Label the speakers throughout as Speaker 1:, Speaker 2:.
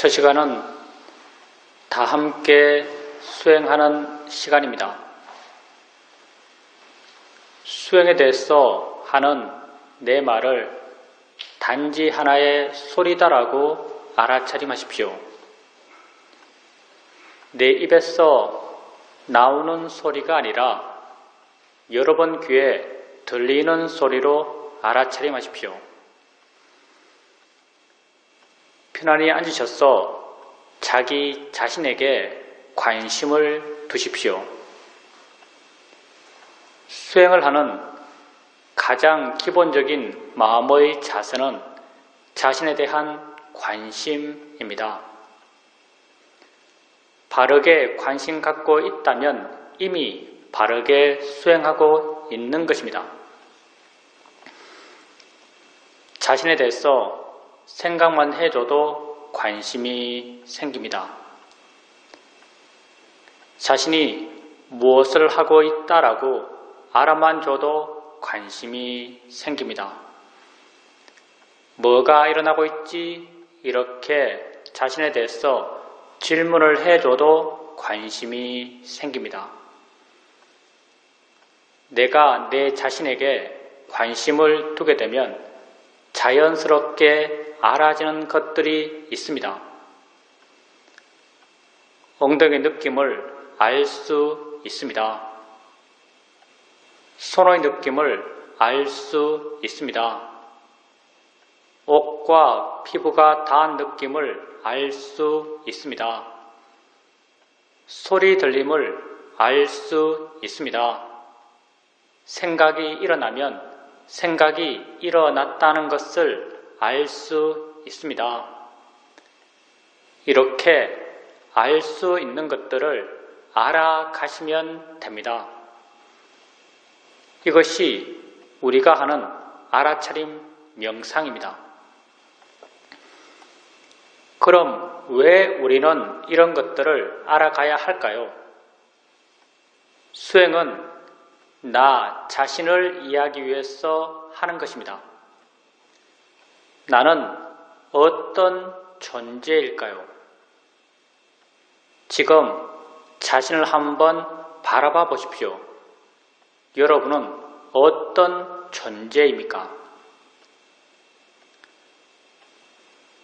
Speaker 1: 첫 시간은 다 함께 수행하는 시간입니다. 수행에 대해서 하는 내 말을 단지 하나의 소리다라고 알아차림하십시오. 내 입에서 나오는 소리가 아니라 여러분 귀에 들리는 소리로 알아차림하십시오. 편안히 앉으셔서 자기 자신에게 관심을 두십시오. 수행을 하는 가장 기본적인 마음의 자세는 자신에 대한 관심입니다. 바르게 관심 갖고 있다면 이미 바르게 수행하고 있는 것입니다. 자신에 대해서 생각만 해줘도 관심이 생깁니다. 자신이 무엇을 하고 있다라고 알아만 줘도 관심이 생깁니다. 뭐가 일어나고 있지? 이렇게 자신에 대해서 질문을 해줘도 관심이 생깁니다. 내가 내 자신에게 관심을 두게 되면 자연스럽게 알아지는 것들이 있습니다. 엉덩이 느낌을 알 수 있습니다. 손의 느낌을 알 수 있습니다. 옷과 피부가 닿은 느낌을 알 수 있습니다. 소리 들림을 알 수 있습니다. 생각이 일어나면 생각이 일어났다는 것을 알 수 있습니다. 이렇게 알 수 있는 것들을 알아가시면 됩니다. 이것이 우리가 하는 알아차림 명상입니다. 그럼 왜 우리는 이런 것들을 알아가야 할까요? 수행은 나 자신을 이해하기 위해서 하는 것입니다. 나는 어떤 존재일까요? 지금 자신을 한번 바라봐 보십시오. 여러분은 어떤 존재입니까?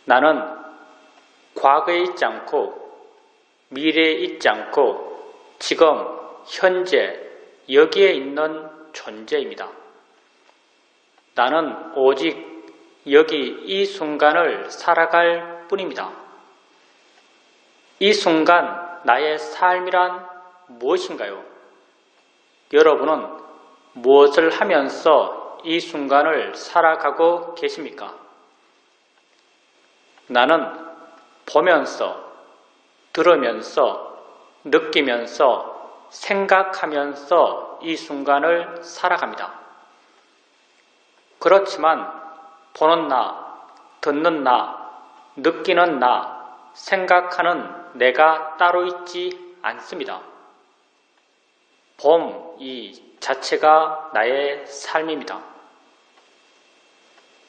Speaker 1: 나는 과거에 있지 않고 미래에 있지 않고 지금 현재 여기에 있는 존재입니다. 나는 오직 여기 이 순간을 살아갈 뿐입니다. 이 순간 나의 삶이란 무엇인가요? 여러분은 무엇을 하면서 이 순간을 살아가고 계십니까? 나는 보면서, 들으면서, 느끼면서, 생각하면서 이 순간을 살아갑니다. 그렇지만 보는 나, 듣는 나, 느끼는 나, 생각하는 내가 따로 있지 않습니다. 봄 이 자체가 나의 삶입니다.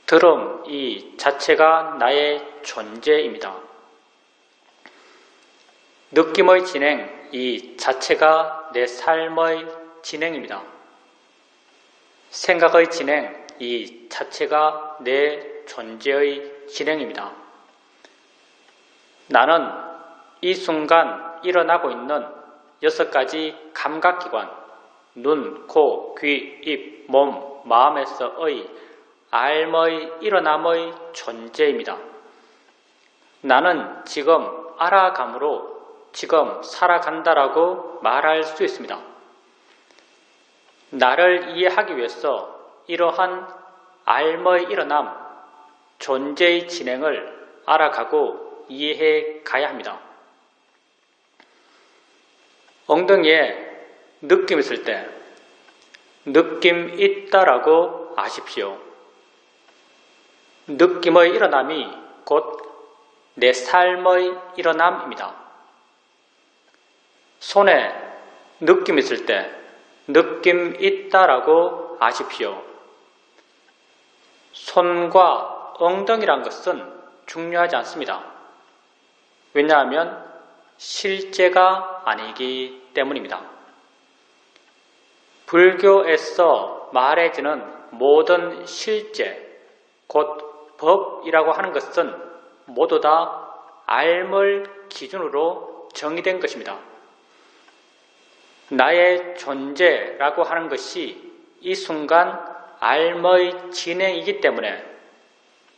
Speaker 1: 들음 이 자체가 나의 존재입니다. 느낌의 진행 이 자체가 내 삶의 진행입니다. 생각의 진행 이 자체가 내 존재의 진행입니다. 나는 이 순간 일어나고 있는 6가지 감각기관, 눈, 코, 귀, 입, 몸, 마음에서의 알의 일어남의 존재입니다. 나는 지금 알아감으로 지금 살아간다라고 말할 수 있습니다. 나를 이해하기 위해서 이러한 알의 일어남, 존재의 진행을 알아가고 이해해 가야 합니다. 엉덩이에 느낌 있을 때 느낌 있다라고 아십시오. 느낌의 일어남이 곧 내 삶의 일어남입니다. 손에 느낌 있을 때 느낌 있다라고 아십시오. 손과 엉덩이란 것은 중요하지 않습니다. 왜냐하면 실제가 아니기 때문입니다. 불교에서 말해지는 모든 실제, 곧 법이라고 하는 것은 모두 다 알물 기준으로 정의된 것입니다. 나의 존재라고 하는 것이 이 순간 알머의 진행이기 때문에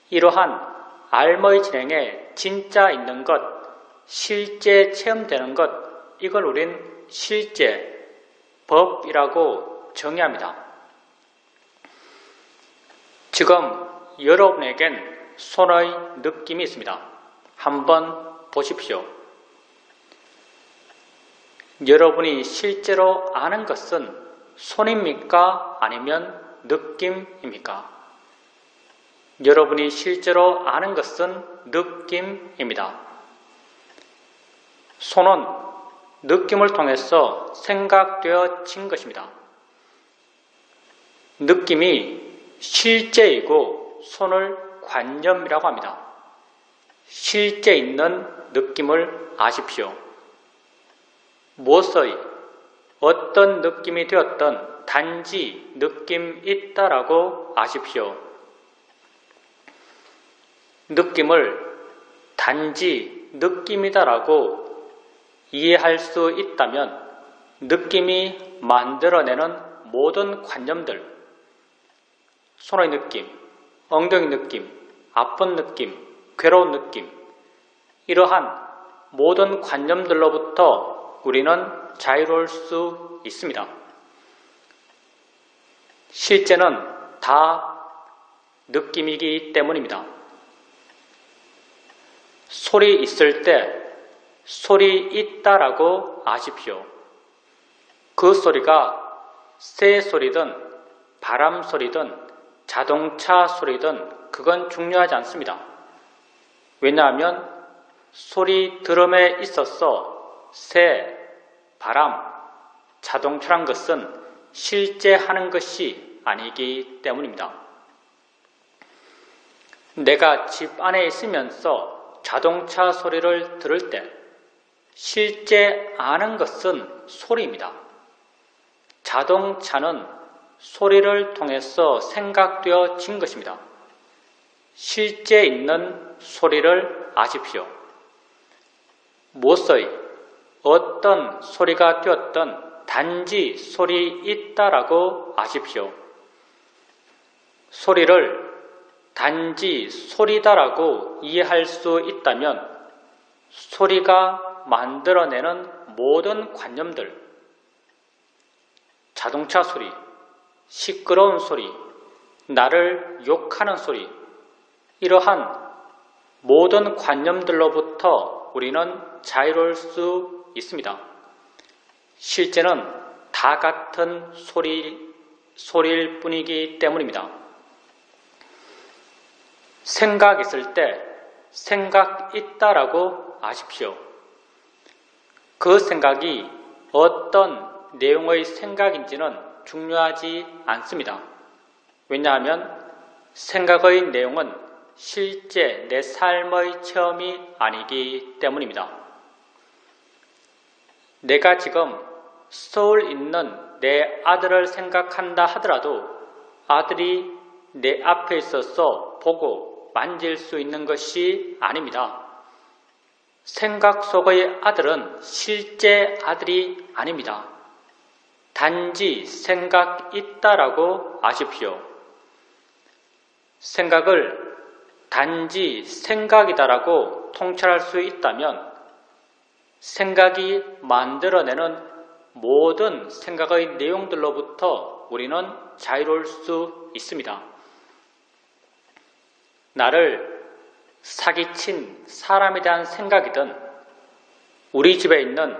Speaker 1: 이러한 알머의 진행에 진짜 있는 것, 실제 체험되는 것, 이걸 우린 실제, 법이라고 정의합니다. 지금 여러분에겐 손의 느낌이 있습니다. 한번 보십시오. 여러분이 실제로 아는 것은 손입니까? 아니면 느낌입니까? 여러분이 실제로 아는 것은 느낌입니다. 손은 느낌을 통해서 생각되어진 것입니다. 느낌이 실제이고 손을 관념이라고 합니다. 실제 있는 느낌을 아십시오. 무엇의 어떤 느낌이 되었던 단지 느낌 있다라고 아십시오. 느낌을 단지 느낌이다라고 이해할 수 있다면 느낌이 만들어내는 모든 관념들, 손의 느낌, 엉덩이 느낌, 아픈 느낌, 괴로운 느낌, 이러한 모든 관념들로부터 우리는 자유로울 수 있습니다. 실제는 다 느낌이기 때문입니다. 소리 있을 때 소리 있다라고 아십시오. 그 소리가 새 소리든 바람 소리든 자동차 소리든 그건 중요하지 않습니다. 왜냐하면 소리 들음에 있어서 새, 바람, 자동차란 것은 실제 하는 것이 아니기 때문입니다. 내가 집 안에 있으면서 자동차 소리를 들을 때 실제 아는 것은 소리입니다. 자동차는 소리를 통해서 생각되어진 것입니다. 실제 있는 소리를 아십시오. 무엇의 어떤 소리가 되었던 단지 소리 있다라고 아십시오. 소리를 단지 소리다라고 이해할 수 있다면 소리가 만들어내는 모든 관념들, 자동차 소리, 시끄러운 소리, 나를 욕하는 소리, 이러한 모든 관념들로부터 우리는 자유로울 수 있습니다. 실제는 다 같은 소리일 뿐이기 때문입니다. 생각 있을 때 생각 있다라고 아십시오. 그 생각이 어떤 내용의 생각인지는 중요하지 않습니다. 왜냐하면 생각의 내용은 실제 내 삶의 체험이 아니기 때문입니다. 내가 지금 서울 있는 내 아들을 생각한다 하더라도 아들이 내 앞에 있어서 보고 만질 수 있는 것이 아닙니다. 생각 속의 아들은 실제 아들이 아닙니다. 단지 생각 있다라고 아십시오. 생각을 단지 생각이다라고 통찰할 수 있다면 생각이 만들어내는 모든 생각의 내용들로부터 우리는 자유로울 수 있습니다. 나를 사기친 사람에 대한 생각이든 우리 집에 있는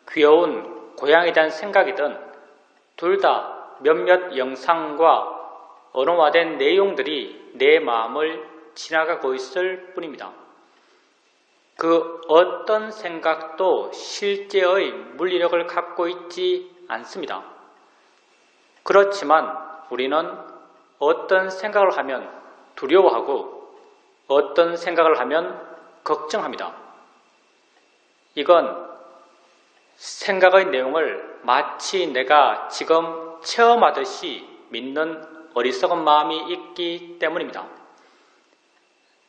Speaker 1: 귀여운 고양이에 대한 생각이든 둘 다 몇몇 영상과 언어화된 내용들이 내 마음을 지나가고 있을 뿐입니다. 그 어떤 생각도 실제의 물리력을 갖고 있지 않습니다. 그렇지만 우리는 어떤 생각을 하면 두려워하고 어떤 생각을 하면 걱정합니다. 이건 생각의 내용을 마치 내가 지금 체험하듯이 믿는 어리석은 마음이 있기 때문입니다.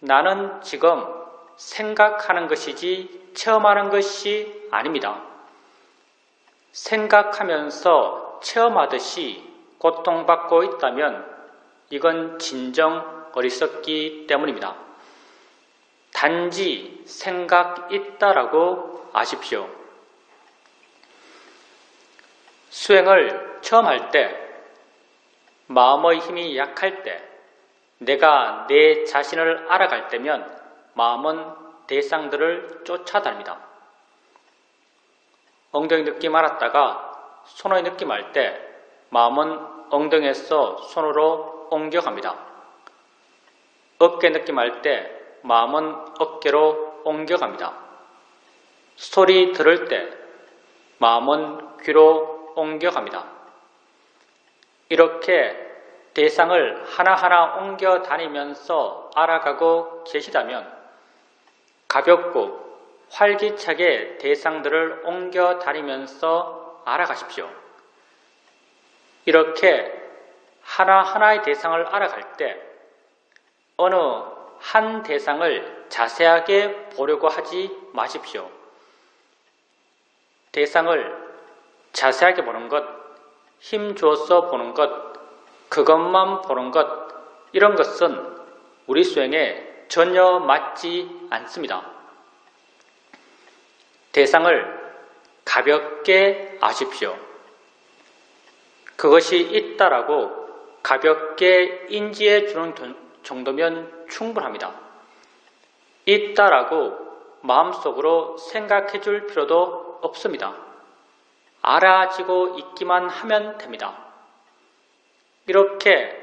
Speaker 1: 나는 지금 생각하는 것이지 체험하는 것이 아닙니다. 생각하면서 체험하듯이 고통받고 있다면 이건 진정 어리석기 때문입니다. 단지 생각 있다라고 아십시오. 수행을 처음 할 때, 마음의 힘이 약할 때, 내가 내 자신을 알아갈 때면 마음은 대상들을 쫓아다닙니다. 엉덩이 느낌 알았다가 손의 느낌 알 때 마음은 엉덩이에서 손으로 옮겨갑니다. 어깨 느낌 알 때 마음은 어깨로 옮겨갑니다. 소리 들을 때 마음은 귀로 옮겨갑니다. 이렇게 대상을 하나하나 옮겨 다니면서 알아가고 계시다면 가볍고 활기차게 대상들을 옮겨 다니면서 알아가십시오. 이렇게 하나하나의 대상을 알아갈 때 어느 한 대상을 자세하게 보려고 하지 마십시오. 대상을 자세하게 보는 것, 힘 주어서 보는 것, 그것만 보는 것, 이런 것은 우리 수행에 전혀 맞지 않습니다. 대상을 가볍게 아십시오. 그것이 있다라고 가볍게 인지해 주는 정도면 충분합니다. 있다라고 마음속으로 생각해 줄 필요도 없습니다. 알아지고 있기만 하면 됩니다. 이렇게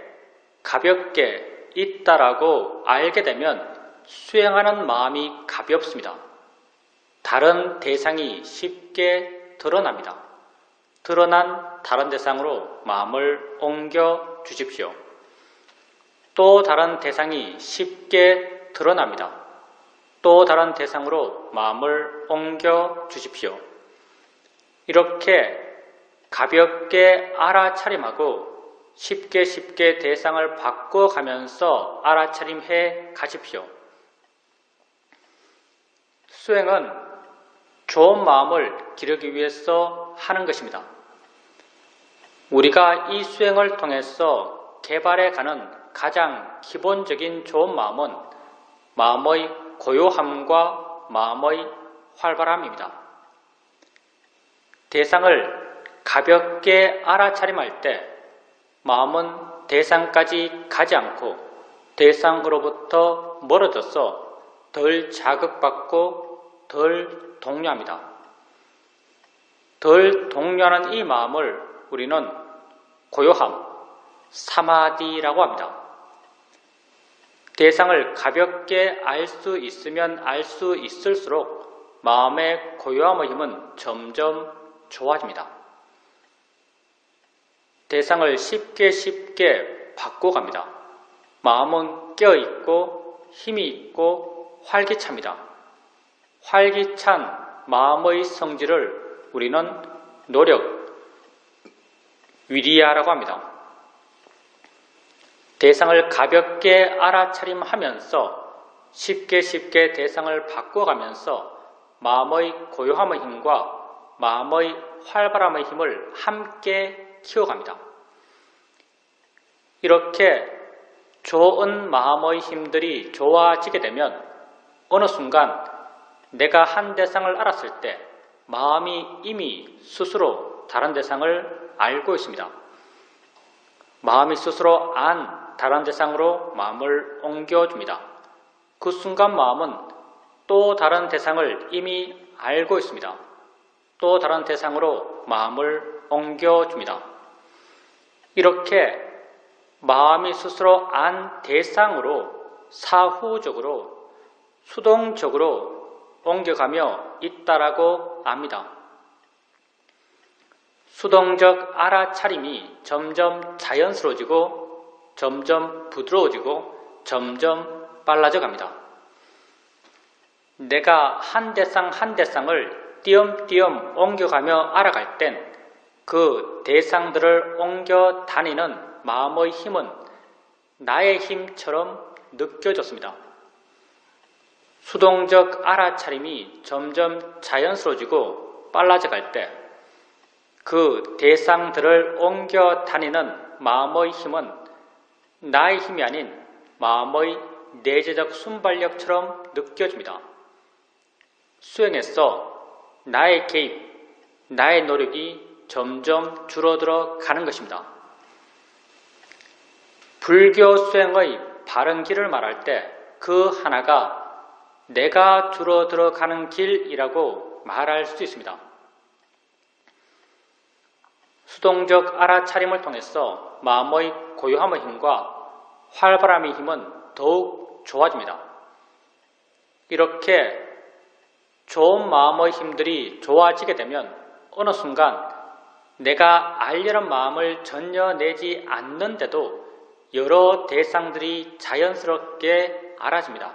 Speaker 1: 가볍게 있다라고 알게 되면 수행하는 마음이 가볍습니다. 다른 대상이 쉽게 드러납니다. 드러난 다른 대상으로 마음을 옮겨 주십시오. 또 다른 대상이 쉽게 드러납니다. 또 다른 대상으로 마음을 옮겨 주십시오. 이렇게 가볍게 알아차림하고 쉽게 대상을 바꿔가면서 알아차림해 가십시오. 수행은 좋은 마음을 기르기 위해서 하는 것입니다. 우리가 이 수행을 통해서 개발해가는 가장 기본적인 좋은 마음은 마음의 고요함과 마음의 활발함입니다. 대상을 가볍게 알아차림할 때 마음은 대상까지 가지 않고 대상으로부터 멀어져서 덜 자극받고 덜 동요합니다. 덜 동요하는 이 마음을 우리는 고요함, 사마디라고 합니다. 대상을 가볍게 알 수 있으면 알 수 있을수록 마음의 고요함의 힘은 점점 좋아집니다. 대상을 쉽게 바꿔갑니다. 마음은 깨어있고 힘이 있고 활기찹니다. 활기찬 마음의 성질을 우리는 노력, 위리야라고 합니다. 대상을 가볍게 알아차림하면서 쉽게 대상을 바꿔가면서 마음의 고요함의 힘과 마음의 활발함의 힘을 함께 키워갑니다. 이렇게 좋은 마음의 힘들이 좋아지게 되면 어느 순간 내가 한 대상을 알았을 때 마음이 이미 스스로 다른 대상을 알고 있습니다. 마음이 스스로 안 다른 대상으로 마음을 옮겨줍니다. 그 순간 마음은 또 다른 대상을 이미 알고 있습니다. 또 다른 대상으로 마음을 옮겨줍니다. 이렇게 마음이 스스로 안 대상으로 사후적으로 수동적으로 옮겨가며 있다라고 압니다. 수동적 알아차림이 점점 자연스러워지고 점점 부드러워지고 점점 빨라져 갑니다. 내가 한 대상 한 대상을 띄엄띄엄 옮겨가며 알아갈 땐 그 대상들을 옮겨 다니는 마음의 힘은 나의 힘처럼 느껴졌습니다. 수동적 알아차림이 점점 자연스러워지고 빨라져 갈 때 그 대상들을 옮겨 다니는 마음의 힘은 나의 힘이 아닌 마음의 내재적 순발력처럼 느껴집니다. 수행에서 나의 개입, 나의 노력이 점점 줄어들어 가는 것입니다. 불교 수행의 바른 길을 말할 때 그 하나가 내가 줄어들어 가는 길이라고 말할 수 있습니다. 수동적 알아차림을 통해서 마음의 고요함의 힘과 활발함의 힘은 더욱 좋아집니다. 이렇게 좋은 마음의 힘들이 좋아지게 되면 어느 순간 내가 알려는 마음을 전혀 내지 않는데도 여러 대상들이 자연스럽게 알아집니다.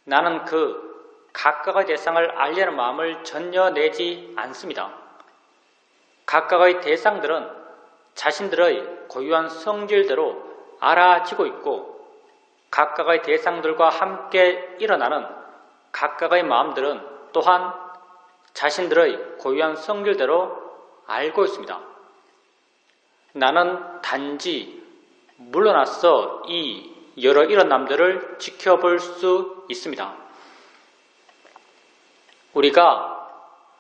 Speaker 1: 나는 그 각각의 대상을 알려는 마음을 전혀 내지 않습니다. 각각의 대상들은 자신들의 고유한 성질대로 알아지고 있고 각각의 대상들과 함께 일어나는 각각의 마음들은 또한 자신들의 고유한 성질대로 알고 있습니다. 나는 단지 물러나서 이 여러 일어남들을 지켜볼 수 있습니다. 우리가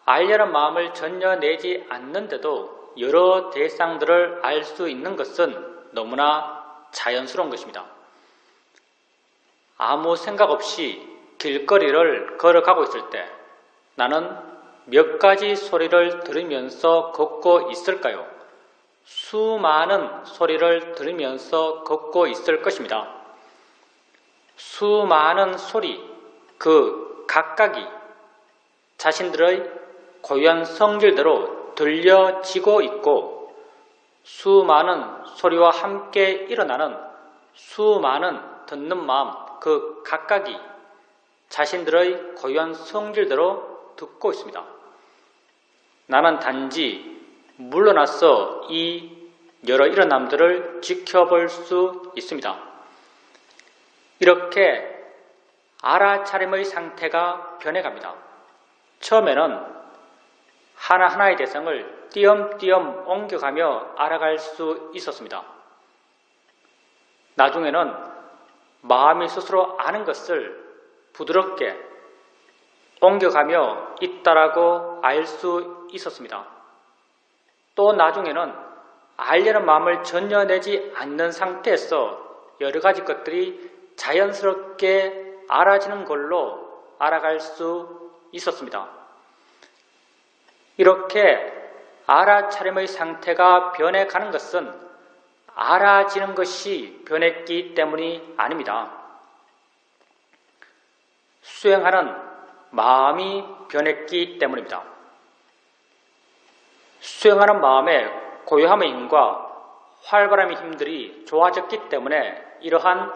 Speaker 1: 알려는 마음을 전혀 내지 않는데도 여러 대상들을 알 수 있는 것은 너무나 자연스러운 것입니다. 아무 생각 없이 길거리를 걸어가고 있을 때 나는 몇 가지 소리를 들으면서 걷고 있을까요? 수많은 소리를 들으면서 걷고 있을 것입니다. 수많은 소리, 그 각각이 자신들의 고유한 성질대로 들려지고 있고 수많은 소리와 함께 일어나는 수많은 듣는 마음, 그 각각이 자신들의 고유한 성질대로 듣고 있습니다. 나는 단지 물러나서 이 여러 일어남들을 지켜볼 수 있습니다. 이렇게 알아차림의 상태가 변해갑니다. 처음에는 하나하나의 대상을 띄엄띄엄 옮겨가며 알아갈 수 있었습니다. 나중에는 마음이 스스로 아는 것을 부드럽게 옮겨가며 있다라고 알 수 있었습니다. 또 나중에는 알려는 마음을 전혀 내지 않는 상태에서 여러 가지 것들이 자연스럽게 알아지는 걸로 알아갈 수 있었습니다. 이렇게 알아차림의 상태가 변해가는 것은 알아지는 것이 변했기 때문이 아닙니다. 수행하는 마음이 변했기 때문입니다. 수행하는 마음의 고요함의 힘과 활발함의 힘들이 좋아졌기 때문에 이러한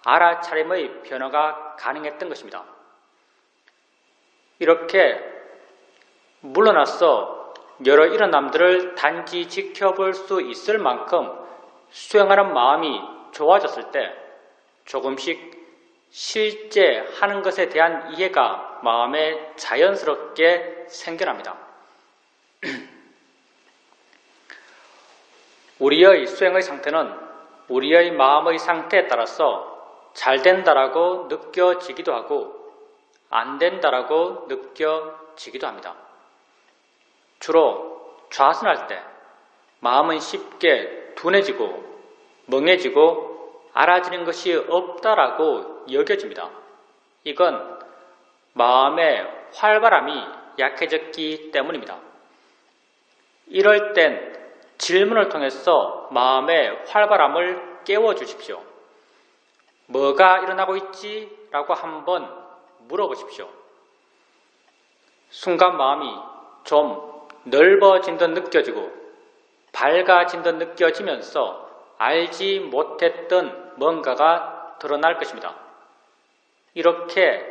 Speaker 1: 알아차림의 변화가 가능했던 것입니다. 이렇게 물러나서 여러 일어남들을 단지 지켜볼 수 있을 만큼 수행하는 마음이 좋아졌을 때 조금씩 실제 하는 것에 대한 이해가 마음에 자연스럽게 생겨납니다. 우리의 수행의 상태는 우리의 마음의 상태에 따라서 잘 된다라고 느껴지기도 하고 안 된다라고 느껴지기도 합니다. 주로 좌선할 때 마음은 쉽게 둔해지고 멍해지고 알아지는 것이 없다라고 여겨집니다. 이건 마음의 활발함이 약해졌기 때문입니다. 이럴 땐 질문을 통해서 마음의 활발함을 깨워주십시오. 뭐가 일어나고 있지? 라고 한번 물어보십시오. 순간 마음이 좀 넓어진 듯 느껴지고 밝아진 듯 느껴지면서 알지 못했던 뭔가가 드러날 것입니다. 이렇게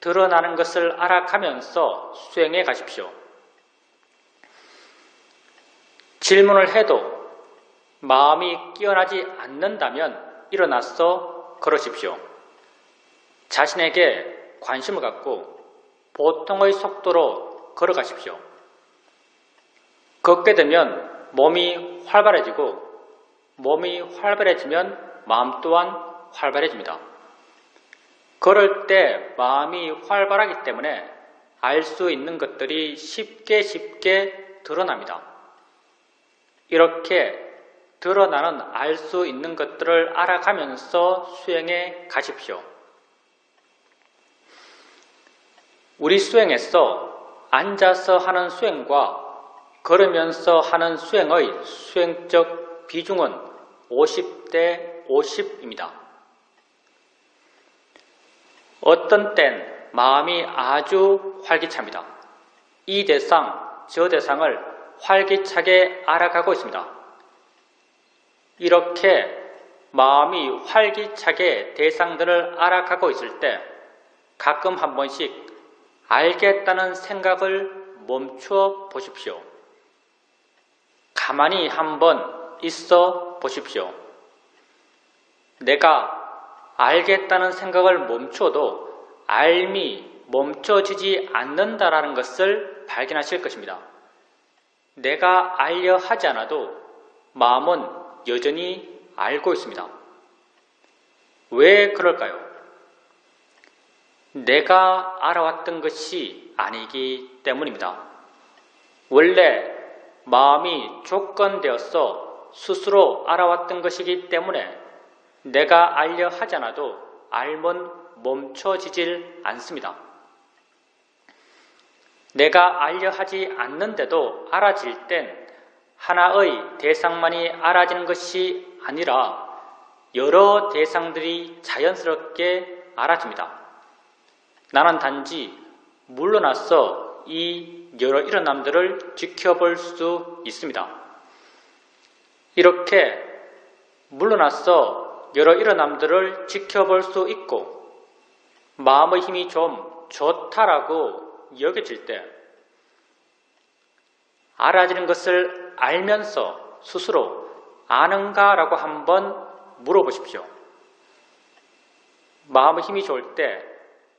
Speaker 1: 드러나는 것을 알아가면서 수행해 가십시오. 질문을 해도 마음이 깨어나지 않는다면 일어나서 걸으십시오. 자신에게 관심을 갖고 보통의 속도로 걸어가십시오. 걷게 되면 몸이 활발해지고 몸이 활발해지면 마음 또한 활발해집니다. 걸을 때 마음이 활발하기 때문에 알 수 있는 것들이 쉽게 드러납니다. 이렇게 드러나는 알 수 있는 것들을 알아가면서 수행해 가십시오. 우리 수행에서 앉아서 하는 수행과 걸으면서 하는 수행의 수행적 비중은 50대 50입니다. 어떤 땐 마음이 아주 활기찹니다. 이 대상, 저 대상을 활기차게 알아가고 있습니다. 이렇게 마음이 활기차게 대상들을 알아가고 있을 때 가끔 한 번씩 알겠다는 생각을 멈추어 보십시오. 가만히 한번 있어 보십시오. 내가 알겠다는 생각을 멈춰도 알미 멈춰지지 않는다라는 것을 발견하실 것입니다. 내가 알려 하지 않아도 마음은 여전히 알고 있습니다. 왜 그럴까요? 내가 알아왔던 것이 아니기 때문입니다. 원래 마음이 조건되어서 스스로 알아왔던 것이기 때문에 내가 알려 하지 않아도 알면 멈춰지질 않습니다. 내가 알려 하지 않는데도 알아질 땐 하나의 대상만이 알아지는 것이 아니라 여러 대상들이 자연스럽게 알아집니다. 나는 단지 물러나서 이 여러 일어남들을 지켜볼 수 있습니다. 이렇게 물러나서 여러 일어남들을 지켜볼 수 있고 마음의 힘이 좀 좋다라고 여겨질 때 알아지는 것을 알면서 스스로 아는가라고 한번 물어보십시오. 마음의 힘이 좋을 때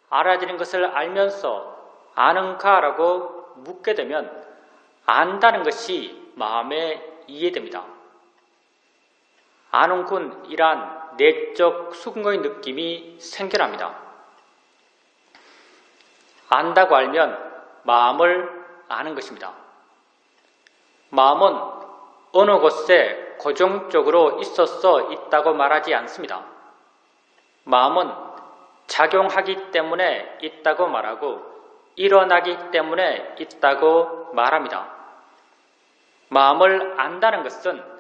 Speaker 1: 알아지는 것을 알면서 아는가라고 묻게 되면 안다는 것이 마음에 이해됩니다. 아는군 이란 내적 수긍의 느낌이 생겨납니다. 안다고 알면 마음을 아는 것입니다. 마음은 어느 곳에 고정적으로 있어서 있다고 말하지 않습니다. 마음은 작용하기 때문에 있다고 말하고 일어나기 때문에 있다고 말합니다. 마음을 안다는 것은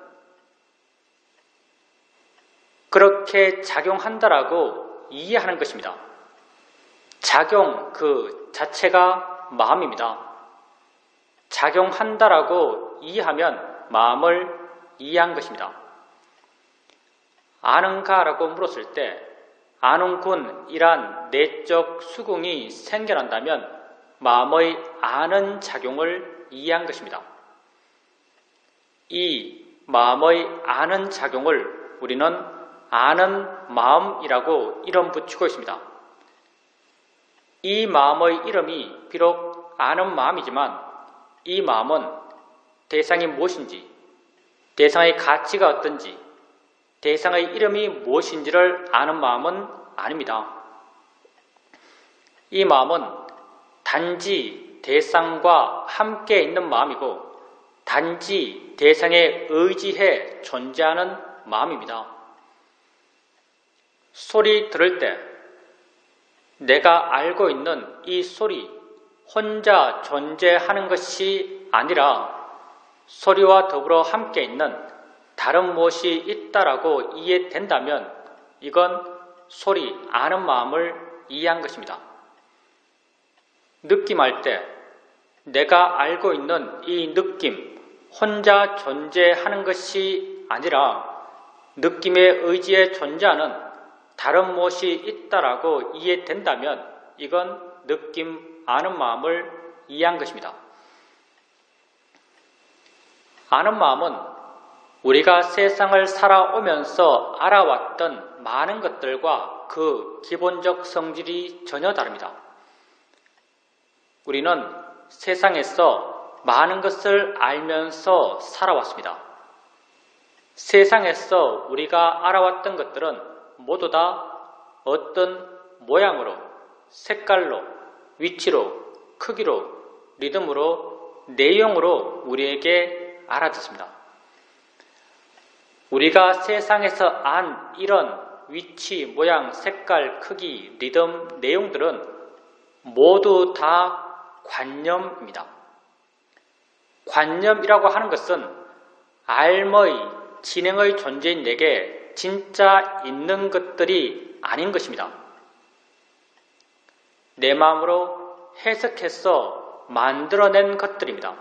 Speaker 1: 그렇게 작용한다라고 이해하는 것입니다. 작용 그 자체가 마음입니다. 작용한다라고 이해하면 마음을 이해한 것입니다. 아는가라고 물었을 때 아는군 이란 내적 수긍이 생겨난다면 마음의 아는 작용을 이해한 것입니다. 이 마음의 아는 작용을 우리는 아는 마음이라고 이름 붙이고 있습니다. 이 마음의 이름이 비록 아는 마음이지만 이 마음은 대상이 무엇인지, 대상의 가치가 어떤지, 대상의 이름이 무엇인지를 아는 마음은 아닙니다. 이 마음은 단지 대상과 함께 있는 마음이고 단지 대상에 의지해 존재하는 마음입니다. 소리 들을 때 내가 알고 있는 이 소리 혼자 존재하는 것이 아니라 소리와 더불어 함께 있는 다른 무엇이 있다라고 이해된다면 이건 소리 아는 마음을 이해한 것입니다. 느낌할 때 내가 알고 있는 이 느낌 혼자 존재하는 것이 아니라 느낌에 의지해 존재하는 다른 무엇이 있다라고 이해된다면 이건 느낌, 아는 마음을 이해한 것입니다. 아는 마음은 우리가 세상을 살아오면서 알아왔던 많은 것들과 그 기본적 성질이 전혀 다릅니다. 우리는 세상에서 많은 것을 알면서 살아왔습니다. 세상에서 우리가 알아왔던 것들은 모두 다 어떤 모양으로, 색깔로, 위치로, 크기로, 리듬으로, 내용으로 우리에게 알아졌습니다. 우리가 세상에서 안 이런 위치, 모양, 색깔, 크기, 리듬, 내용들은 모두 다 관념입니다. 관념이라고 하는 것은 알의, 진행의 존재인 내게 진짜 있는 것들이 아닌 것입니다. 내 마음으로 해석해서 만들어낸 것들입니다.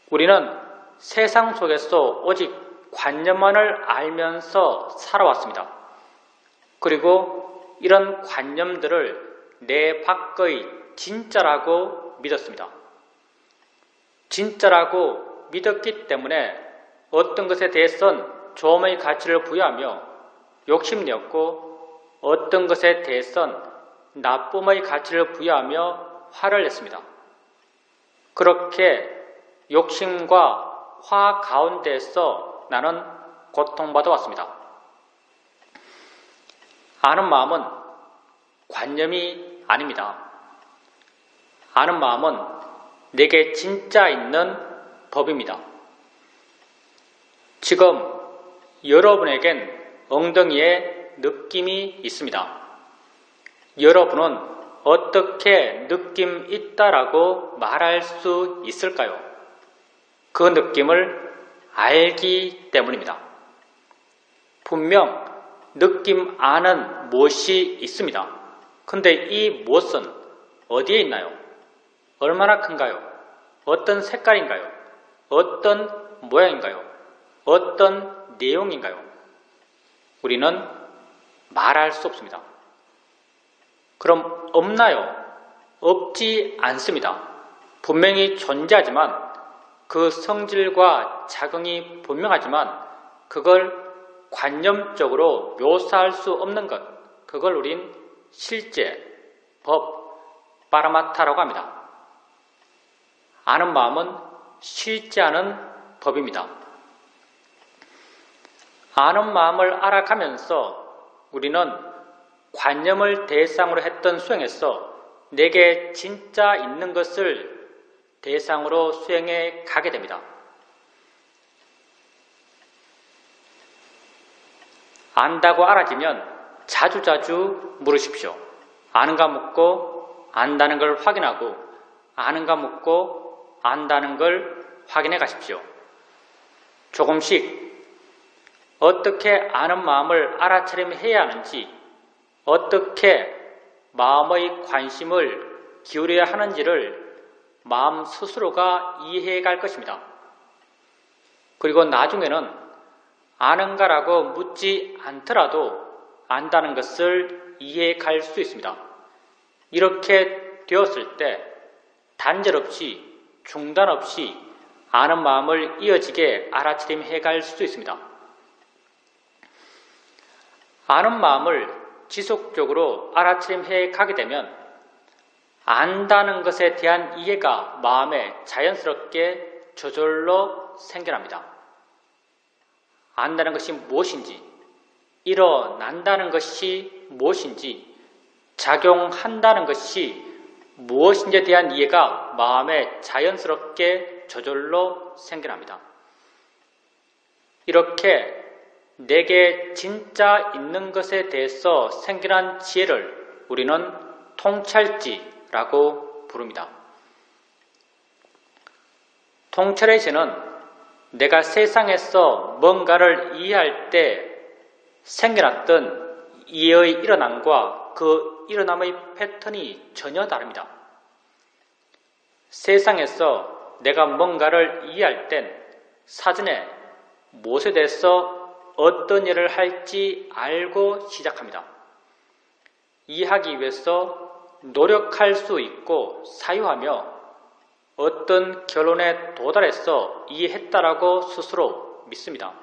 Speaker 1: 우리는 세상 속에서 오직 관념만을 알면서 살아왔습니다. 그리고 이런 관념들을 내 밖의 진짜라고 믿었습니다. 진짜라고 믿었기 때문에 어떤 것에 대해서는 조음의 가치를 부여하며 욕심내었고 어떤 것에 대해서는 나쁨의 가치를 부여하며 화를 냈습니다. 그렇게 욕심과 화 가운데에서 나는 고통받아 왔습니다. 아는 마음은 관념이 아닙니다. 아는 마음은 내게 진짜 있는 법입니다. 지금 여러분에겐 엉덩이에 느낌이 있습니다. 여러분은 어떻게 느낌 있다라고 말할 수 있을까요? 그 느낌을 알기 때문입니다. 분명 느낌 아는 무엇이 있습니다. 근데 이 무엇은 어디에 있나요? 얼마나 큰가요? 어떤 색깔인가요? 어떤 모양인가요? 어떤 내용인가요? 우리는 말할 수 없습니다. 그럼 없나요? 없지 않습니다. 분명히 존재하지만 그 성질과 작용이 분명하지만 그걸 관념적으로 묘사할 수 없는 것, 그걸 우린 실제, 법, 파라마타라고 합니다. 아는 마음은 실제하는 법입니다. 아는 마음을 알아가면서 우리는 관념을 대상으로 했던 수행에서 내게 진짜 있는 것을 대상으로 수행해 가게 됩니다. 안다고 알아지면 자주자주 물으십시오. 아는가 묻고 안다는 걸 확인하고 아는가 묻고 안다는 걸 확인해 가십시오. 조금씩 어떻게 아는 마음을 알아차림해야 하는지, 어떻게 마음의 관심을 기울여야 하는지를 마음 스스로가 이해해 갈 것입니다. 그리고 나중에는 아는가라고 묻지 않더라도 안다는 것을 이해해 갈 수 있습니다. 이렇게 되었을 때 단절 없이 중단 없이 아는 마음을 이어지게 알아차림해 갈 수 있습니다. 아는 마음을 지속적으로 알아차림해 가게 되면 안다는 것에 대한 이해가 마음에 자연스럽게 저절로 생겨납니다. 안다는 것이 무엇인지, 일어난다는 것이 무엇인지, 작용한다는 것이 무엇인지에 대한 이해가 마음에 자연스럽게 저절로 생겨납니다. 이렇게 내게 진짜 있는 것에 대해서 생겨난 지혜를 우리는 통찰지라고 부릅니다. 통찰의 지혜는 내가 세상에서 뭔가를 이해할 때 생겨났던 이해의 일어남과 그 일어남의 패턴이 전혀 다릅니다. 세상에서 내가 뭔가를 이해할 땐 사전에 무엇에 대해서 어떤 일을 할지 알고 시작합니다. 이해하기 위해서 노력할 수 있고 사유하며 어떤 결론에 도달해서 이해했다라고 스스로 믿습니다.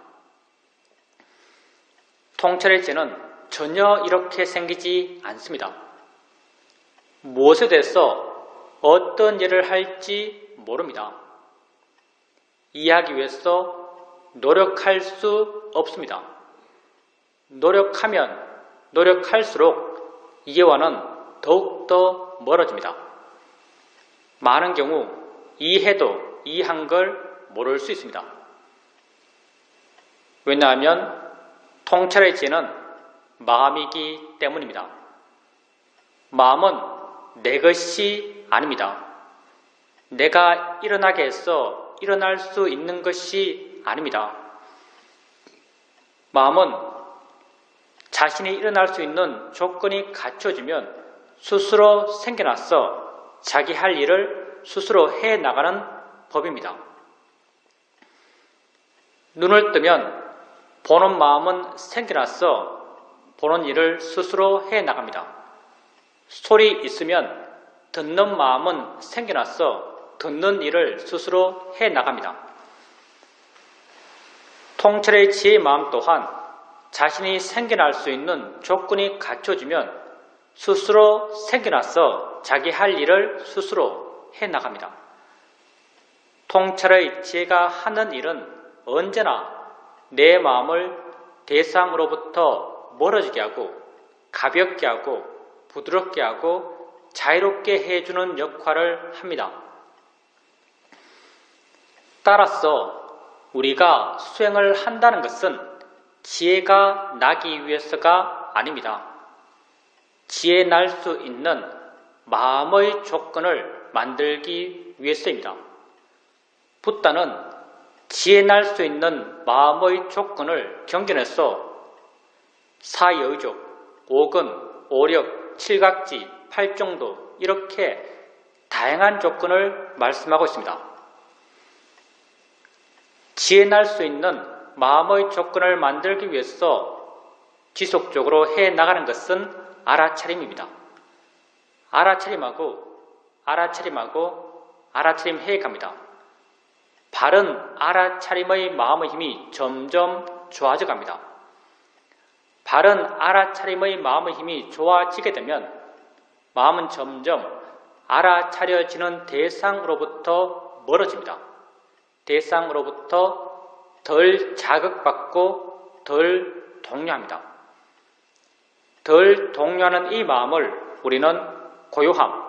Speaker 1: 통찰의 지혜는 전혀 이렇게 생기지 않습니다. 무엇에 대해서 어떤 일을 할지 모릅니다. 이해하기 위해서 노력할 수 없습니다. 노력하면 노력할수록 이해와는 더욱더 멀어집니다. 많은 경우 이해도 이해한 걸 모를 수 있습니다. 왜냐하면 통찰의 지혜는 마음이기 때문입니다. 마음은 내 것이 아닙니다. 내가 일어나게 해서 일어날 수 있는 것이 아닙니다. 마음은 자신이 일어날 수 있는 조건이 갖춰지면 스스로 생겨나서 자기 할 일을 스스로 해나가는 법입니다. 눈을 뜨면 보는 마음은 생겨나서 보는 일을 스스로 해나갑니다. 소리 있으면 듣는 마음은 생겨나서 듣는 일을 스스로 해나갑니다. 통찰의 지혜의 마음 또한 자신이 생겨날 수 있는 조건이 갖춰지면 스스로 생겨나서 자기 할 일을 스스로 해나갑니다. 통찰의 지혜가 하는 일은 언제나 내 마음을 대상으로부터 멀어지게 하고 가볍게 하고 부드럽게 하고 자유롭게 해주는 역할을 합니다. 따라서 우리가 수행을 한다는 것은 지혜가 나기 위해서가 아닙니다. 지혜 날 수 있는 마음의 조건을 만들기 위해서입니다. 붓다는 지혜 날 수 있는 마음의 조건을 경전해서 사여의족, 오근, 오력, 칠각지, 팔정도 이렇게 다양한 조건을 말씀하고 있습니다. 지혜 날 수 있는 마음의 조건을 만들기 위해서 지속적으로 해나가는 것은 알아차림입니다. 알아차림 해갑니다. 바른 알아차림의 마음의 힘이 점점 좋아져 갑니다. 바른 알아차림의 마음의 힘이 좋아지게 되면 마음은 점점 알아차려지는 대상으로부터 멀어집니다. 대상으로부터 덜 자극받고 덜 동요합니다. 덜 동요하는 이 마음을 우리는 고요함,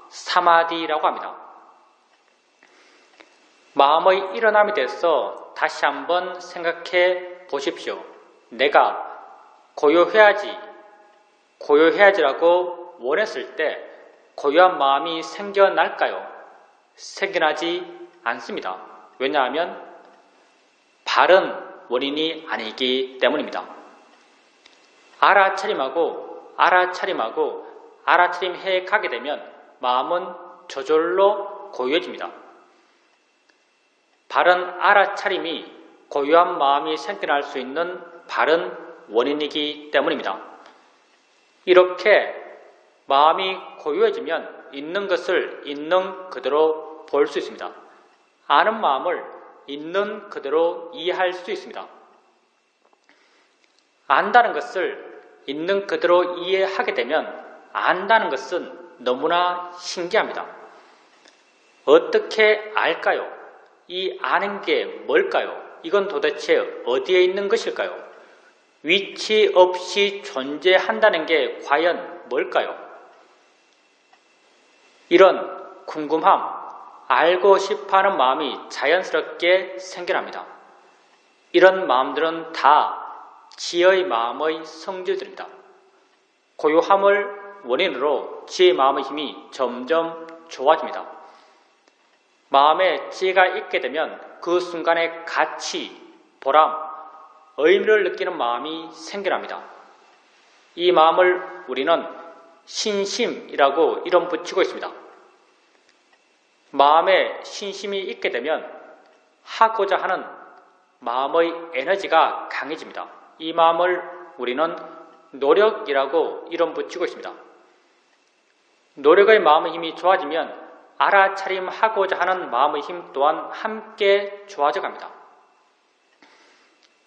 Speaker 1: 사마디라고 합니다. 마음의 일어남에 대해서 다시 한번 생각해 보십시오. 내가 고요해야지라고 원했을 때 고요한 마음이 생겨날까요? 생겨나지 않습니다. 왜냐하면 바른 원인이 아니기 때문입니다. 알아차림해 가게 되면 마음은 저절로 고요해집니다. 바른 알아차림이 고요한 마음이 생겨날 수 있는 바른 원인이기 때문입니다. 이렇게 마음이 고요해지면 있는 것을 있는 그대로 볼 수 있습니다. 아는 마음을 있는 그대로 이해할 수 있습니다. 안다는 것을 있는 그대로 이해하게 되면 안다는 것은 너무나 신기합니다. 어떻게 알까요? 이 아는 게 뭘까요? 이건 도대체 어디에 있는 것일까요? 위치 없이 존재한다는 게 과연 뭘까요? 이런 궁금함, 알고 싶어하는 마음이 자연스럽게 생겨납니다. 이런 마음들은 다 지혜의 마음의 성질들입니다. 고요함을 원인으로 지혜의 마음의 힘이 점점 좋아집니다. 마음에 지혜가 있게 되면 그 순간에 가치, 보람, 의미를 느끼는 마음이 생겨납니다. 이 마음을 우리는 신심이라고 이름 붙이고 있습니다. 마음에 신심이 있게 되면 하고자 하는 마음의 에너지가 강해집니다. 이 마음을 우리는 노력이라고 이름 붙이고 있습니다. 노력의 마음의 힘이 좋아지면 알아차림하고자 하는 마음의 힘 또한 함께 좋아져 갑니다.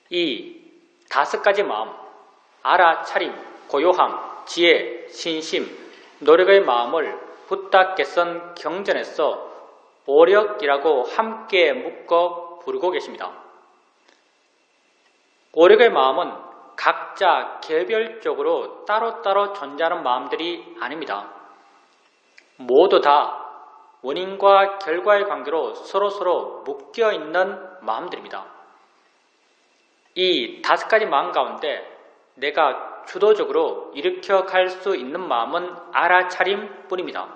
Speaker 1: 이 5가지 마음, 알아차림, 고요함, 지혜, 신심, 노력의 마음을 붓다 깨선 경전에서 오력이라고 함께 묶어 부르고 계십니다. 오력의 마음은 각자 개별적으로 따로따로 존재하는 마음들이 아닙니다. 모두 다 원인과 결과의 관계로 서로서로 묶여있는 마음들입니다. 이 5가지 마음 가운데 내가 주도적으로 일으켜 갈 수 있는 마음은 알아차림 뿐입니다.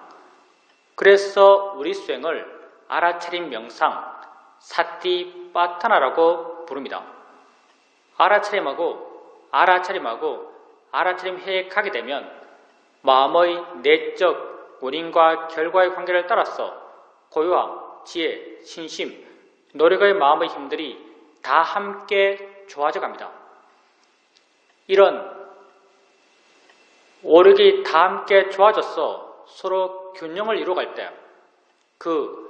Speaker 1: 그래서 우리 수행을 알아차림 명상, 사티파타나라고 부릅니다. 알아차림하고 알아차림 해액하게 되면 마음의 내적 원인과 결과의 관계를 따라서 고요함, 지혜, 신심, 노력의 마음의 힘들이 다 함께 좋아져 갑니다. 이런 오력이 다 함께 좋아져서 서로 균형을 이루어갈 때 그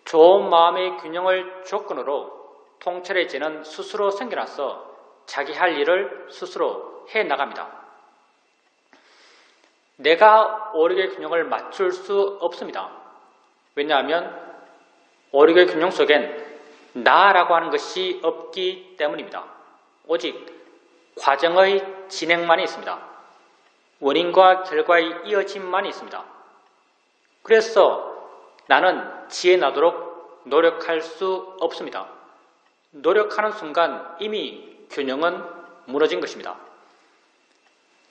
Speaker 1: 좋은 마음의 균형을 조건으로 통찰해지는 스스로 생겨나서 자기 할 일을 스스로 해나갑니다. 내가 오력의 균형을 맞출 수 없습니다. 왜냐하면 오력의 균형 속엔 나라고 하는 것이 없기 때문입니다. 오직 과정의 진행만이 있습니다. 원인과 결과의 이어짐만이 있습니다. 그래서 나는 지혜 나도록 노력할 수 없습니다. 노력하는 순간 이미 균형은 무너진 것입니다.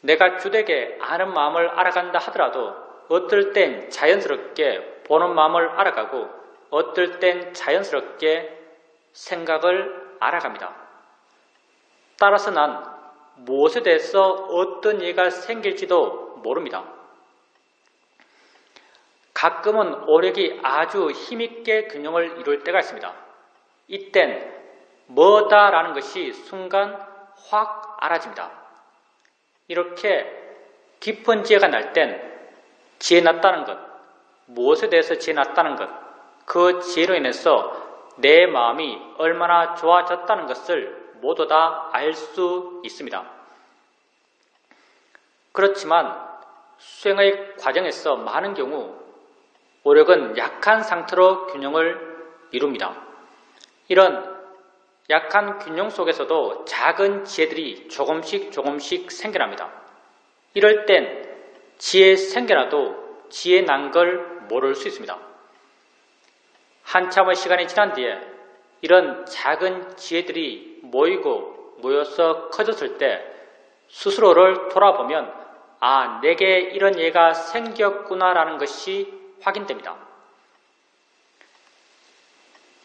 Speaker 1: 내가 주되게 아는 마음을 알아간다 하더라도 어떨 땐 자연스럽게 보는 마음을 알아가고 어떨 땐 자연스럽게 생각을 알아갑니다. 따라서 난 무엇에 대해서 어떤 이해가 생길지도 모릅니다. 가끔은 오력이 아주 힘있게 균형을 이룰 때가 있습니다. 이땐 뭐다라는 것이 순간 확 알아집니다. 이렇게 깊은 지혜가 날 땐 지혜 났다는 것, 무엇에 대해서 지혜 났다는 것, 그 지혜로 인해서 내 마음이 얼마나 좋아졌다는 것을 모두 다 알 수 있습니다. 그렇지만 수행의 과정에서 많은 경우 오력은 약한 상태로 균형을 이룹니다. 이런 약한 균형 속에서도 작은 지혜들이 조금씩 생겨납니다. 이럴 땐 지혜 생겨나도 지혜 난 걸 모를 수 있습니다. 한참의 시간이 지난 뒤에 이런 작은 지혜들이 모여서 커졌을 때 스스로를 돌아보면 내게 이런 예가 생겼구나라는 것이 확인됩니다.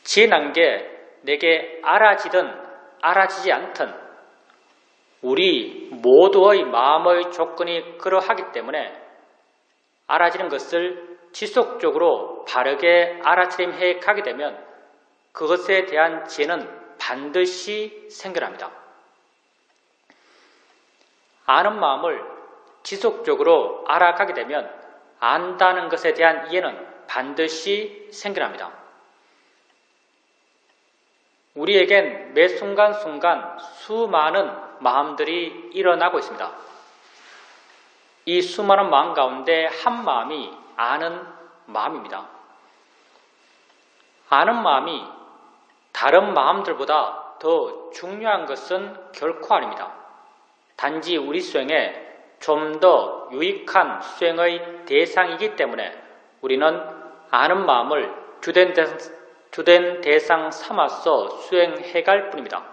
Speaker 1: 지혜 난 게 내게 알아지든 알아지지 않든 우리 모두의 마음의 조건이 그러하기 때문에 알아지는 것을 지속적으로 바르게 알아차림해 가게 되면 그것에 대한 지혜는 반드시 생겨납니다. 아는 마음을 지속적으로 알아가게 되면 안다는 것에 대한 이해는 반드시 생겨납니다. 우리에겐 매 순간순간 수많은 마음들이 일어나고 있습니다. 이 수많은 마음 가운데 한 마음이 아는 마음입니다. 아는 마음이 다른 마음들보다 더 중요한 것은 결코 아닙니다. 단지 우리 수행에 좀 더 유익한 수행의 대상이기 때문에 우리는 아는 마음을 주된 대상 삼아서 수행해갈 뿐입니다.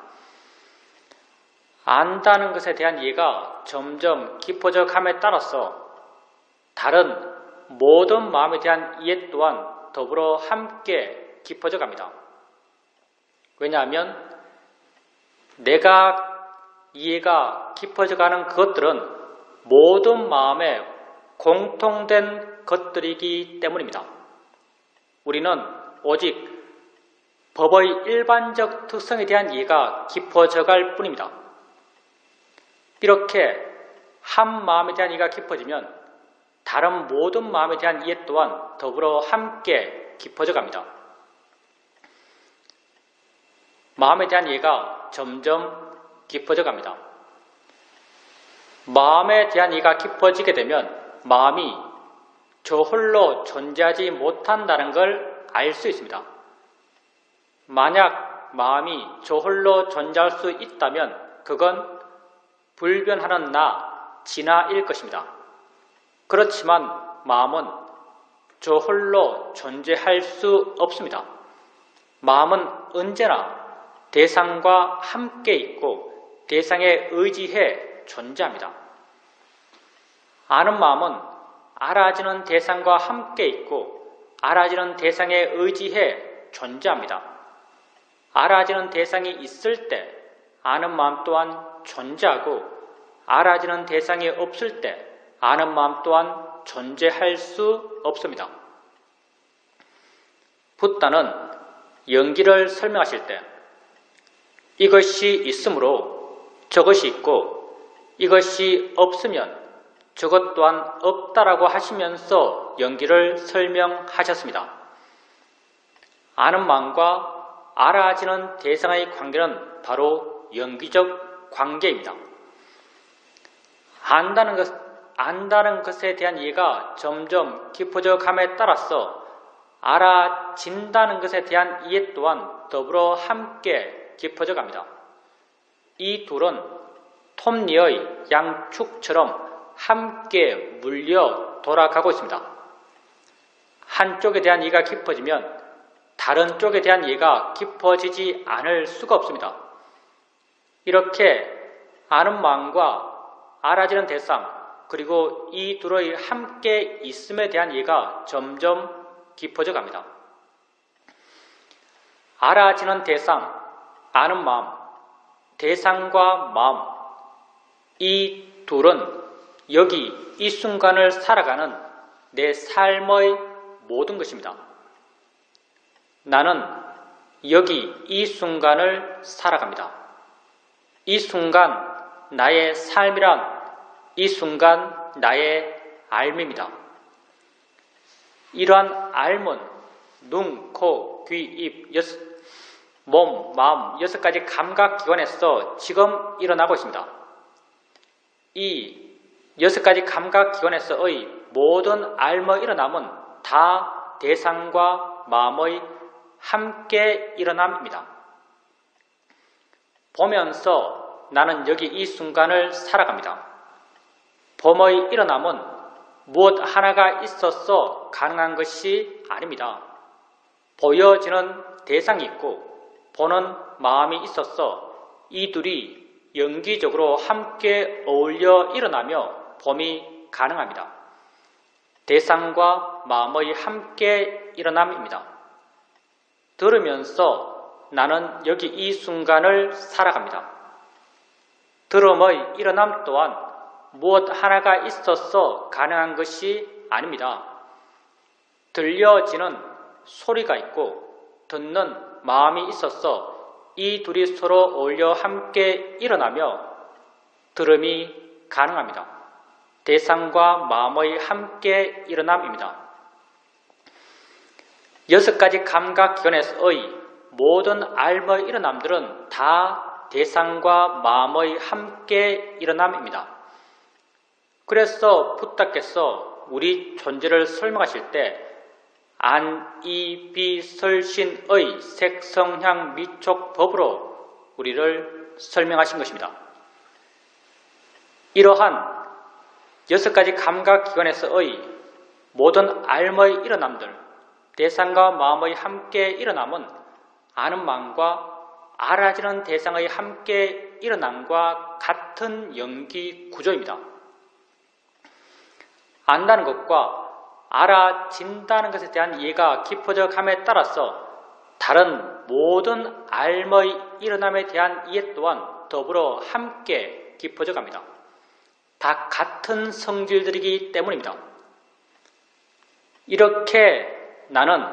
Speaker 1: 안다는 것에 대한 이해가 점점 깊어져 감에 따라서 다른 모든 마음에 대한 이해 또한 더불어 함께 깊어져 갑니다. 왜냐하면 내가 이해가 깊어져 가는 그것들은 모든 마음에 공통된 것들이기 때문입니다. 우리는 오직 법의 일반적 특성에 대한 이해가 깊어져 갈 뿐입니다. 이렇게 한 마음에 대한 이해가 깊어지면 다른 모든 마음에 대한 이해 또한 더불어 함께 깊어져 갑니다. 마음에 대한 이해가 점점 깊어져 갑니다. 마음에 대한 이해가 깊어지게 되면 마음이 저 홀로 존재하지 못한다는 걸 알 수 있습니다. 만약 마음이 저 홀로 존재할 수 있다면 그건 불변하는 나, 진화일 것입니다. 그렇지만 마음은 저 홀로 존재할 수 없습니다. 마음은 언제나 대상과 함께 있고 대상에 의지해 존재합니다. 아는 마음은 알아지는 대상과 함께 있고 알아지는 대상에 의지해 존재합니다. 알아지는 대상이 있을 때 아는 마음 또한 존재하고 알아지는 대상이 없을 때 아는 마음 또한 존재할 수 없습니다. 붓다는 연기를 설명하실 때 이것이 있으므로 저것이 있고 이것이 없으면 저것 또한 없다라고 하시면서 연기를 설명하셨습니다. 아는 마음과 알아지는 대상의 관계는 바로 연기적 관계입니다. 안다는 것에 대한 이해가 점점 깊어져 감에 따라서 알아진다는 것에 대한 이해 또한 더불어 함께 깊어져 갑니다. 이 둘은 톱니의 양축처럼 함께 물려 돌아가고 있습니다. 한쪽에 대한 이해가 깊어지면 다른 쪽에 대한 이해가 깊어지지 않을 수가 없습니다. 이렇게 아는 마음과 알아지는 대상 그리고 이 둘의 함께 있음에 대한 이해가 점점 깊어져 갑니다. 알아지는 대상, 아는 마음, 대상과 마음 이 둘은 여기 이 순간을 살아가는 내 삶의 모든 것입니다. 나는 여기 이 순간을 살아갑니다. 이 순간 나의 삶이란 이 순간 나의 삶입니다. 이러한 삶은 눈, 코, 귀, 입, 몸, 마음 6가지 감각기관에서 지금 일어나고 있습니다. 이 6가지 감각기관에서의 모든 삶의 일어남은 다 대상과 마음의 함께 일어남입니다. 보면서 나는 여기 이 순간을 살아갑니다. 봄의 일어남은 무엇 하나가 있어서 가능한 것이 아닙니다. 보여지는 대상이 있고 보는 마음이 있어서 이 둘이 연기적으로 함께 어울려 일어나며 봄이 가능합니다. 대상과 마음의 함께 일어남입니다. 들으면서 나는 여기 이 순간을 살아갑니다. 들음의 일어남 또한 무엇 하나가 있어서 가능한 것이 아닙니다. 들려지는 소리가 있고 듣는 마음이 있어서 이 둘이 서로 어울려 함께 일어나며 들음이 가능합니다. 대상과 마음의 함께 일어남입니다. 6가지 감각기관에서의 모든 삶의 일어남들은 다 대상과 마음의 함께 일어남입니다. 그래서 붓다께서 우리 존재를 설명하실 때 안, 이, 비, 설, 신의 색성향, 미촉, 법으로 우리를 설명하신 것입니다. 이러한 6가지 감각기관에서의 모든 삶의 일어남들, 대상과 마음의 함께 일어남은 아는 마음과 알아지는 대상의 함께 일어남과 같은 연기 구조입니다. 안다는 것과 알아진다는 것에 대한 이해가 깊어져 감에 따라서 다른 모든 삶의 일어남에 대한 이해 또한 더불어 함께 깊어져 갑니다. 다 같은 성질들이기 때문입니다. 이렇게 나는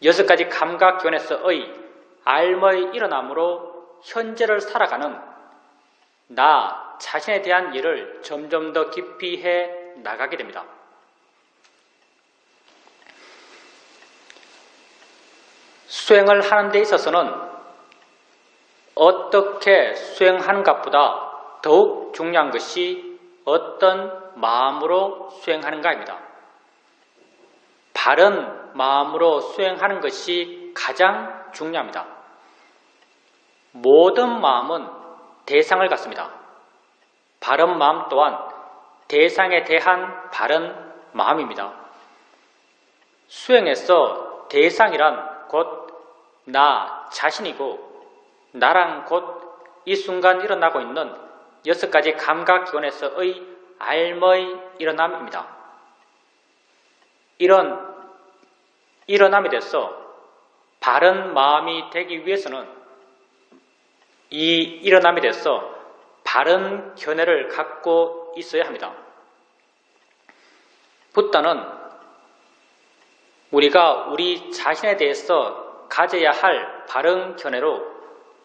Speaker 1: 6가지 감각기관에서의 삶의 일어남으로 현재를 살아가는 나 자신에 대한 이해를 점점 더 깊이 해 나가게 됩니다. 수행을 하는 데 있어서는 어떻게 수행하는것보다 더욱 중요한 것이 어떤 마음으로 수행하는가입니다. 바른 마음으로 수행하는 것이 가장 중요합니다. 모든 마음은 대상을 갖습니다. 바른 마음 또한 대상에 대한 바른 마음입니다. 수행에서 대상이란 곧 나 자신이고 나랑 곧 이 순간 일어나고 있는 6가지 감각기관에서의 알머의 일어남입니다. 이런 일어남에 대해서 바른 마음이 되기 위해서는 이 일어남에 대해서 바른 견해를 갖고 있어야 합니다. 붓다는 우리가 우리 자신에 대해서 가져야 할 바른 견해로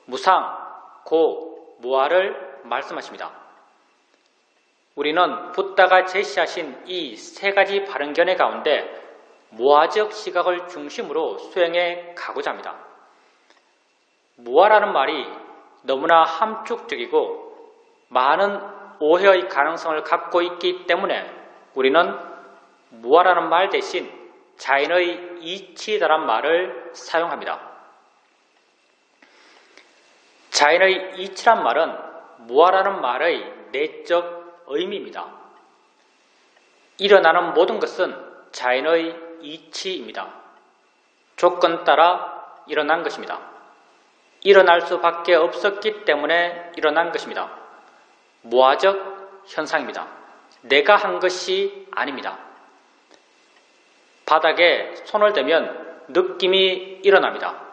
Speaker 1: 무상, 고, 무아를 말씀하십니다. 우리는 붓다가 제시하신 이 3가지 바른 견해 가운데 무아적 시각을 중심으로 수행해 가고자 합니다. 무아라는 말이 너무나 함축적이고 많은 오해의 가능성을 갖고 있기 때문에 우리는 무아라는 말 대신 자연의 이치다란 말을 사용합니다. 자연의 이치란 말은 무아라는 말의 내적 의미입니다. 일어나는 모든 것은 자연의 이치입니다. 조건 따라 일어난 것입니다. 일어날 수밖에 없었기 때문에 일어난 것입니다. 무아적 현상입니다. 내가 한 것이 아닙니다. 바닥에 손을 대면 느낌이 일어납니다.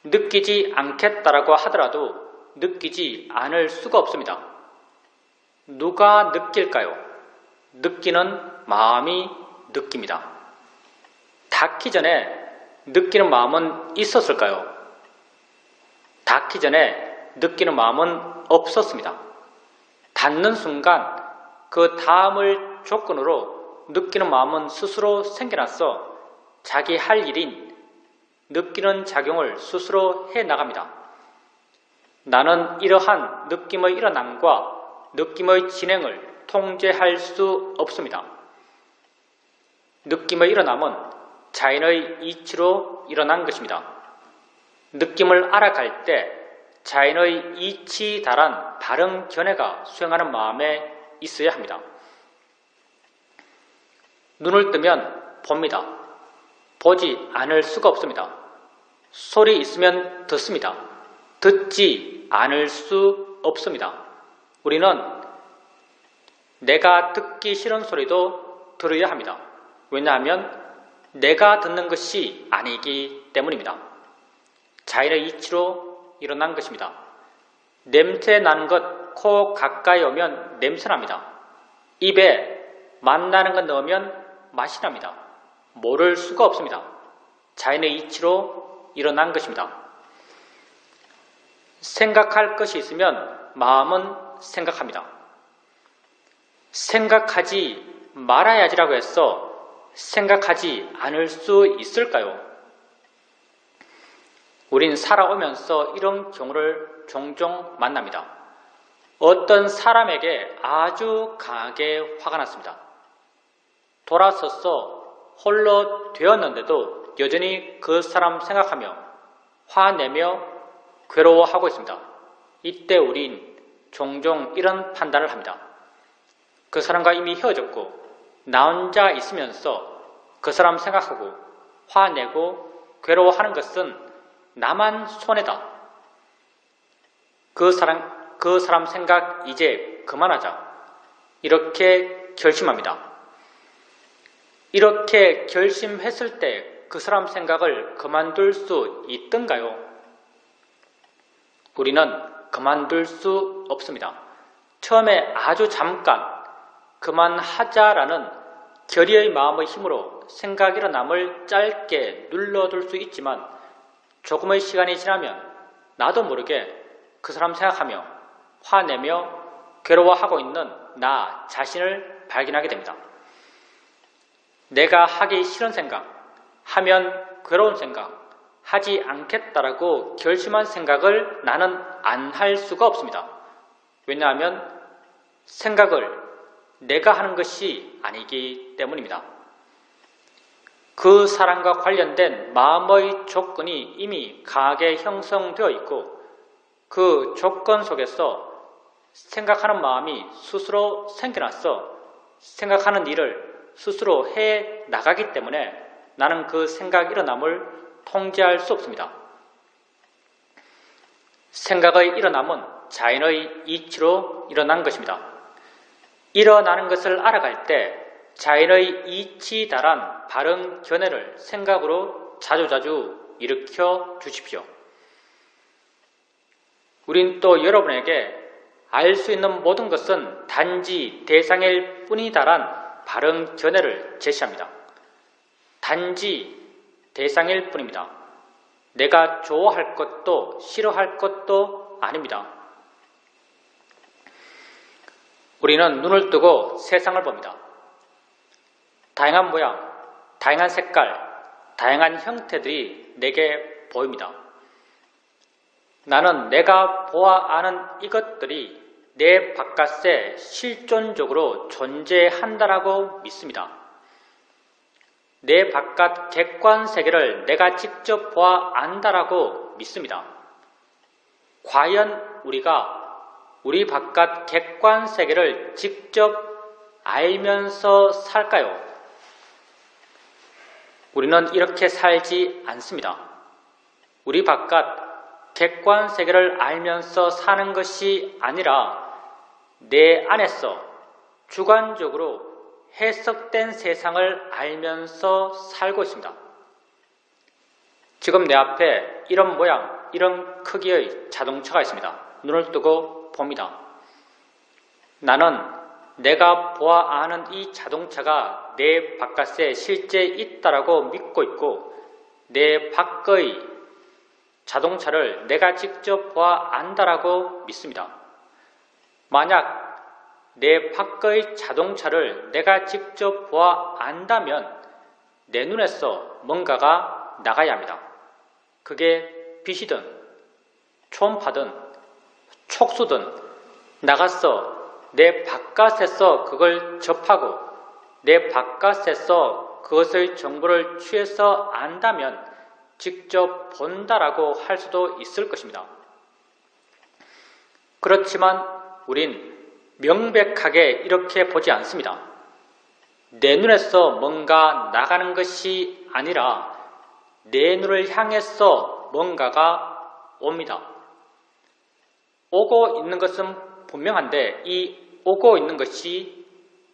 Speaker 1: 느끼지 않겠다라고 하더라도 느끼지 않을 수가 없습니다. 누가 느낄까요? 느끼는 마음이 느낍니다. 닿기 전에 느끼는 마음은 있었을까요? 닿기 전에 느끼는 마음은 없었습니다. 닿는 순간 그 다음을 조건으로 느끼는 마음은 스스로 생겨나서 자기 할 일인 느끼는 작용을 스스로 해나갑니다. 나는 이러한 느낌의 일어남과 느낌의 진행을 통제할 수 없습니다. 느낌의 일어남은 자연의 이치로 일어난 것입니다. 느낌을 알아갈 때 자연의 이치 달한 바른 견해가 수행하는 마음에 있어야 합니다. 눈을 뜨면 봅니다. 보지 않을 수가 없습니다. 소리 있으면 듣습니다. 듣지 않을 수 없습니다. 우리는 내가 듣기 싫은 소리도 들어야 합니다. 왜냐하면 내가 듣는 것이 아니기 때문입니다. 자연의 이치로 일어난 것입니다. 냄새 나는 것 코 가까이 오면 냄새 납니다. 입에 맛나는 것 넣으면 맛이 납니다. 모를 수가 없습니다. 자연의 이치로 일어난 것입니다. 생각할 것이 있으면 마음은 생각합니다. 생각하지 말아야지라고 해서 생각하지 않을 수 있을까요? 우린 살아오면서 이런 경우를 종종 만납니다. 어떤 사람에게 아주 강하게 화가 났습니다. 돌아서서 홀로 되었는데도 여전히 그 사람 생각하며 화내며 괴로워하고 있습니다. 이때 우린 종종 이런 판단을 합니다. 그 사람과 이미 헤어졌고 나 혼자 있으면서 그 사람 생각하고 화내고 괴로워하는 것은 나만 손해다. 그 사람 생각 이제 그만하자. 이렇게 결심합니다. 이렇게 결심했을 때 그 사람 생각을 그만둘 수 있던가요? 우리는 그만둘 수 없습니다. 처음에 아주 잠깐 그만하자라는 결의의 마음의 힘으로 생각 일어남을 짧게 눌러둘 수 있지만 조금의 시간이 지나면 나도 모르게 그 사람 생각하며 화내며 괴로워하고 있는 나 자신을 발견하게 됩니다. 내가 하기 싫은 생각, 하면 괴로운 생각, 하지 않겠다라고 결심한 생각을 나는 안 할 수가 없습니다. 왜냐하면 생각을 내가 하는 것이 아니기 때문입니다. 그 사람과 관련된 마음의 조건이 이미 강하게 형성되어 있고 그 조건 속에서 생각하는 마음이 스스로 생겨나서 생각하는 일을 스스로 해 나가기 때문에 나는 그 생각 일어남을 통제할 수 없습니다. 생각의 일어남은 자연의 이치로 일어난 것입니다. 일어나는 것을 알아갈 때 자연의 이치에 달한 바른 견해를 생각으로 자주자주 일으켜 주십시오. 우린 또 여러분에게 알 수 있는 모든 것은 단지 대상일 뿐이다란 바른 견해를 제시합니다. 단지 대상일 뿐입니다. 내가 좋아할 것도 싫어할 것도 아닙니다. 우리는 눈을 뜨고 세상을 봅니다. 다양한 모양, 다양한 색깔, 다양한 형태들이 내게 보입니다. 나는 내가 보아 아는 이것들이 내 바깥에 실존적으로 존재한다라고 믿습니다. 내 바깥 객관 세계를 내가 직접 보아 안다라고 믿습니다. 과연 우리가 우리 바깥 객관 세계를 직접 알면서 살까요? 우리는 이렇게 살지 않습니다. 우리 바깥 객관 세계를 알면서 사는 것이 아니라 내 안에서 주관적으로 해석된 세상을 알면서 살고 있습니다. 지금 내 앞에 이런 모양, 이런 크기의 자동차가 있습니다. 눈을 뜨고 봅니다. 나는 내가 보아 아는 이 자동차가 내 바깥에 실제 있다라고 믿고 있고 내 밖의 자동차를 내가 직접 보아 안다라고 믿습니다. 만약 내 밖의 자동차를 내가 직접 보아 안다면 내 눈에서 뭔가가 나가야 합니다. 그게 빛이든 초음파든 촉수든 나가서 내 바깥에서 그걸 접하고 내 바깥에서 그것의 정보를 취해서 안다면 직접 본다라고 할 수도 있을 것입니다. 그렇지만 우린 명백하게 이렇게 보지 않습니다. 내 눈에서 뭔가 나가는 것이 아니라 내 눈을 향해서 뭔가가 옵니다. 오고 있는 것은 분명한데 이 오고 있는 것이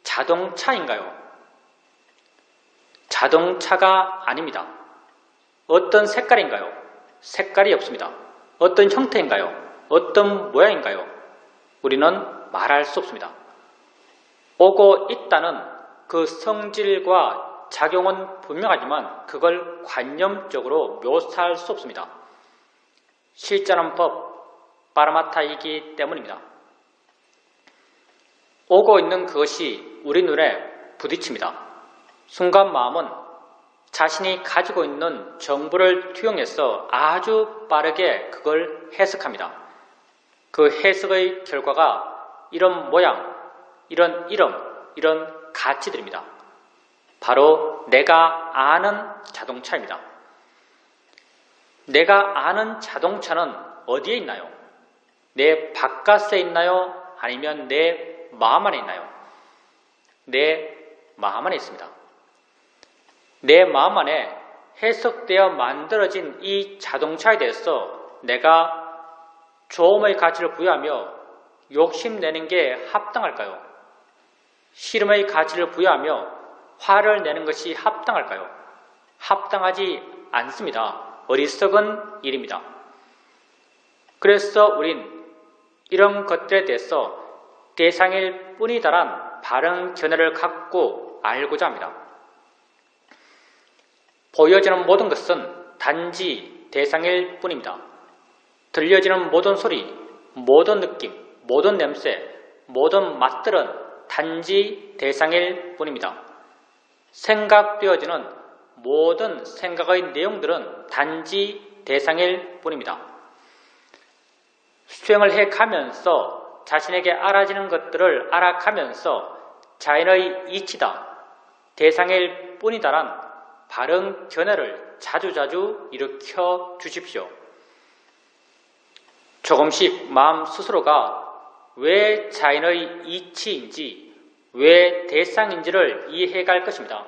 Speaker 1: 자동차인가요? 자동차가 아닙니다. 어떤 색깔인가요? 색깔이 없습니다. 어떤 형태인가요? 어떤 모양인가요? 우리는 말할 수 없습니다. 오고 있다는 그 성질과 작용은 분명하지만 그걸 관념적으로 묘사할 수 없습니다. 실제는 법, 파라마타이기 때문입니다. 오고 있는 그것이 우리 눈에 부딪힙니다. 순간 마음은 자신이 가지고 있는 정보를 투영해서 아주 빠르게 그걸 해석합니다. 그 해석의 결과가 이런 모양, 이런 이름, 이런 가치들입니다. 바로 내가 아는 자동차입니다. 내가 아는 자동차는 어디에 있나요? 내 바깥에 있나요? 아니면 내 마음 안에 있나요? 내 마음 안에 있습니다. 내 마음 안에 해석되어 만들어진 이 자동차에 대해서 내가 조음의 가치를 부여하며 욕심내는 게 합당할까요? 싫음의 가치를 부여하며 화를 내는 것이 합당할까요? 합당하지 않습니다. 어리석은 일입니다. 그래서 우린 이런 것들에 대해서 대상일 뿐이다란 바른 견해를 갖고 알고자 합니다. 보여지는 모든 것은 단지 대상일 뿐입니다. 들려지는 모든 소리, 모든 느낌, 모든 냄새, 모든 맛들은 단지 대상일 뿐입니다. 생각되어지는 모든 생각의 내용들은 단지 대상일 뿐입니다. 수행을 해가면서 자신에게 알아지는 것들을 알아가면서 자연의 이치다, 대상일 뿐이다란 바른 견해를 자주자주 일으켜 주십시오. 조금씩 마음 스스로가 왜 자연의 이치인지, 왜 대상인지를 이해해 갈 것입니다.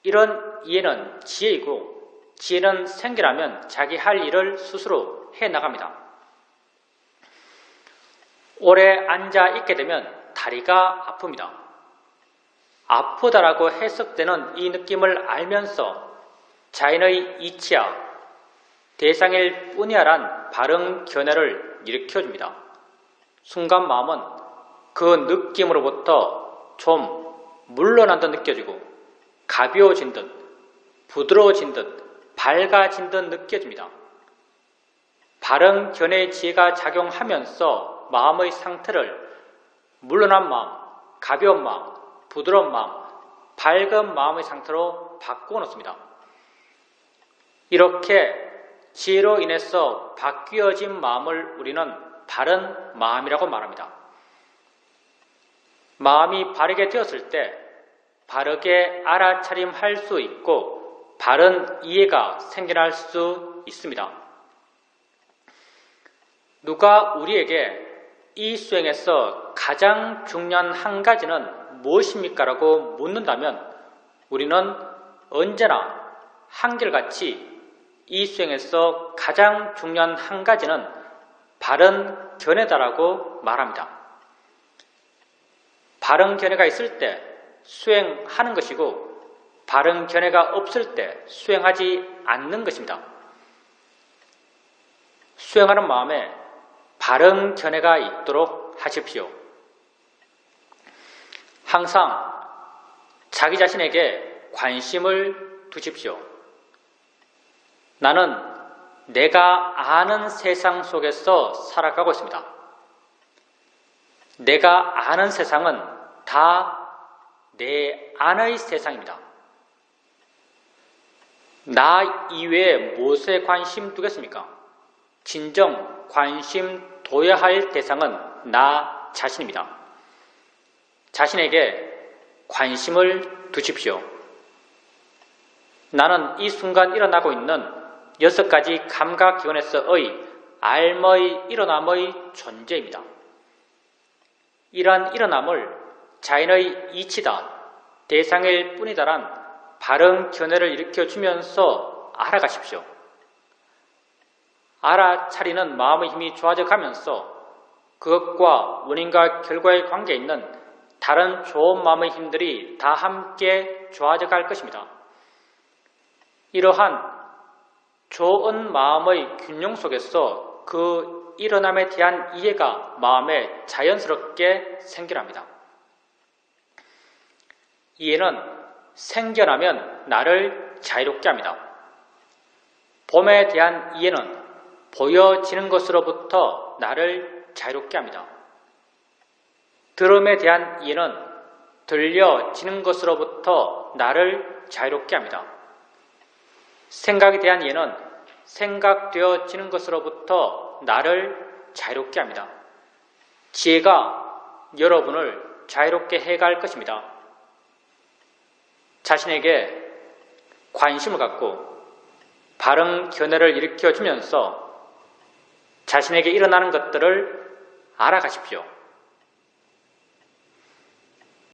Speaker 1: 이런 이해는 지혜이고, 지혜는 생겨나면 자기 할 일을 스스로 해 나갑니다. 오래 앉아 있게 되면 다리가 아픕니다. 아프다라고 해석되는 이 느낌을 알면서 자연의 이치야, 대상일 뿐이야란 바른 견해를 일으켜줍니다. 순간 마음은 그 느낌으로부터 좀 물러난 듯 느껴지고 가벼워진 듯, 부드러워진 듯, 밝아진 듯 느껴집니다. 바른 견해의 지혜가 작용하면서 마음의 상태를 물러난 마음, 가벼운 마음, 부드러운 마음, 밝은 마음의 상태로 바꾸어 놓습니다. 이렇게 지혜로 인해서 바뀌어진 마음을 우리는 바른 마음이라고 말합니다. 마음이 바르게 되었을 때 바르게 알아차림할 수 있고 바른 이해가 생겨날 수 있습니다. 누가 우리에게 이 수행에서 가장 중요한 한 가지는 무엇입니까? 라고 묻는다면 우리는 언제나 한결같이 이 수행에서 가장 중요한 한 가지는 바른 견해다라고 말합니다. 바른 견해가 있을 때 수행하는 것이고 바른 견해가 없을 때 수행하지 않는 것입니다. 수행하는 마음에 바른 견해가 있도록 하십시오. 항상 자기 자신에게 관심을 두십시오. 나는 내가 아는 세상 속에서 살아가고 있습니다. 내가 아는 세상은 다 내 안의 세상입니다. 나 이외에 무엇에 관심 두겠습니까? 진정 관심 둬야 할 대상은 나 자신입니다. 자신에게 관심을 두십시오. 나는 이 순간 일어나고 있는 6가지 감각기관에서의 알머의 일어남의 존재입니다. 이러한 일어남을 자연의 이치다, 대상일 뿐이다란 바른 견해를 일으켜주면서 알아가십시오. 알아차리는 마음의 힘이 좋아져 가면서 그것과 원인과 결과의 관계에 있는 다른 좋은 마음의 힘들이 다 함께 좋아져 갈 것입니다. 이러한 좋은 마음의 균형 속에서 그 일어남에 대한 이해가 마음에 자연스럽게 생겨납니다. 이해는 생겨나면 나를 자유롭게 합니다. 봄에 대한 이해는 보여지는 것으로부터 나를 자유롭게 합니다. 들음에 대한 이해는 들려지는 것으로부터 나를 자유롭게 합니다. 생각에 대한 이해는 생각되어지는 것으로부터 나를 자유롭게 합니다. 지혜가 여러분을 자유롭게 해갈 것입니다. 자신에게 관심을 갖고 바른 견해를 일으켜주면서 자신에게 일어나는 것들을 알아가십시오.